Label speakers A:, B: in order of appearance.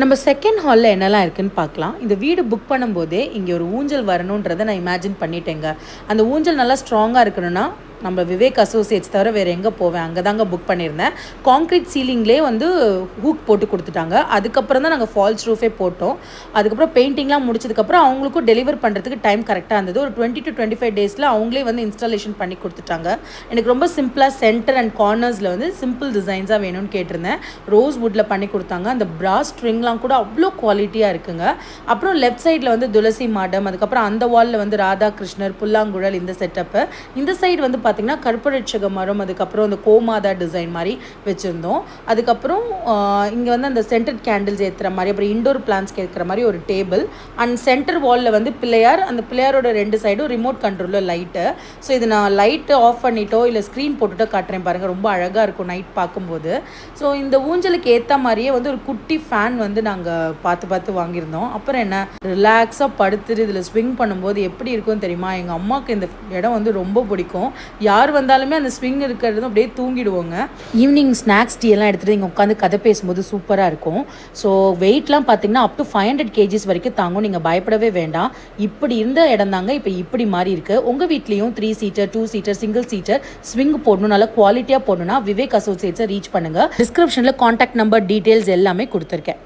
A: நம்ம செகண்ட் ஹாலில் என்னெல்லாம் இருக்குதுன்னு பார்க்கலாம். இந்த வீடு புக் பண்ணும்போதே இங்கே ஒரு ஊஞ்சல் வரணுன்றதை நான் இமேஜின் பண்ணிட்டேங்க. அந்த ஊஞ்சல் நல்லா ஸ்ட்ராங்காக இருக்கணும்னா நம்ம விவேக் அசோசியேட்ஸ் தவிர வேறு எங்கே போவேன், அங்கே தாங்க புக் பண்ணியிருந்தேன். காங்க்ரீட் சீலிங்லேயே வந்து ஹூக் போட்டு கொடுத்துட்டாங்க. அதுக்கப்புறம் தான் நாங்கள் ஃபால்ஸ் ரூஃபே போட்டோம். அதுக்கப்புறம் பெயிண்டிங்லாம் முடிச்சதுக்கப்புறம் அவங்களுக்கும் டெலிவர் பண்ணுறதுக்கு டைம் கரெக்டாக இருந்தது. ஒரு 20 to 25 டேஸில் அவங்களே வந்து இன்ஸ்டாலேஷன் பண்ணி கொடுத்துட்டாங்க. எனக்கு ரொம்ப சிம்பிளாக சென்டர் அண்ட் கார்னர்ஸில் வந்து சிம்பிள் டிசைன்ஸாக வேணும்னு கேட்டிருந்தேன். ரோஸ் வுட்டில் பண்ணி கொடுத்தாங்க. அந்த பிராஸ் ஸ்ட்ரிங்லாம் கூட அவ்வளோ குவாலிட்டியாக இருக்குங்க. அப்புறம் லெஃப்ட் சைடில் வந்து துளசி மாடம், அதுக்கப்புறம் அந்த வாலில் வந்து ராதா கிருஷ்ணர், புல்லாங்குழல், இந்த செட்டப்பு. இந்த சைடு வந்து பார்த்திங்கன்னா கற்பூரட்சக மரம், அதுக்கப்புறம் அந்த கோமாதா டிசைன் மாதிரி வச்சுருந்தோம். அதுக்கப்புறம் இங்கே வந்து அந்த சென்டர் கேண்டில்ஸ் ஏற்றுற மாதிரி, அப்புறம் இண்டோர் பிளான்ஸ் கேட்குற மாதிரி ஒரு டேபிள் அண்ட் சென்டர் வாலில் வந்து பிள்ளையார், அந்த பிள்ளையாரோட 2 சைடும் ரிமோட் கண்ட்ரோலில் லைட்டு. ஸோ இது நான் லைட்டு ஆஃப் பண்ணிட்டோ இல்லை ஸ்க்ரீன் போட்டுட்டோ காட்டுறேன் பாருங்கள், ரொம்ப அழகாக இருக்கும் நைட் பார்க்கும்போது. ஸோ இந்த ஊஞ்சலுக்கு ஏற்ற மாதிரியே வந்து ஒரு குட்டி ஃபேன் வந்து நாங்கள் பார்த்து வாங்கியிருந்தோம். அப்புறம் என்ன, ரிலாக்ஸாக படுத்துட்டு இதில் ஸ்விங் பண்ணும்போது எப்படி இருக்கும்னு தெரியுமா? எங்கள் அம்மாவுக்கு இந்த இடம் வந்து ரொம்ப பிடிக்கும். யார் வந்தாலுமே அந்த ஸ்விங் இருக்கிறது அப்படியே தூங்கிடுவோங்க. ஈவினிங் ஸ்நாக்ஸ் டீ எல்லாம் எடுத்துகிட்டு இங்கே உட்காந்து கதை பேசும்போது சூப்பராக இருக்கும். ஸோ வெயிட்லாம் பார்த்தீங்கன்னா அப் டு 500 kgs வரைக்கும் தாங்கும். நீங்கள் பயப்படவே வேண்டாம். இப்படி இருந்த இடம் தாங்க இப்போ இப்படி மாறி இருக்குது. உங்கள் வீட்லேயும் 3 seater, 2 seater, single seater swing போடணும், நல்லா குவாலிட்டியாக போடணும்னா விவேக் அசோசியேட்ஸை ரீச் பண்ணுங்கள். டிஸ்கிரிப்ஷனில் கான்டாக்ட் நம்பர் டீட்டெயில்ஸ் எல்லாமே கொடுத்துருக்கேன்.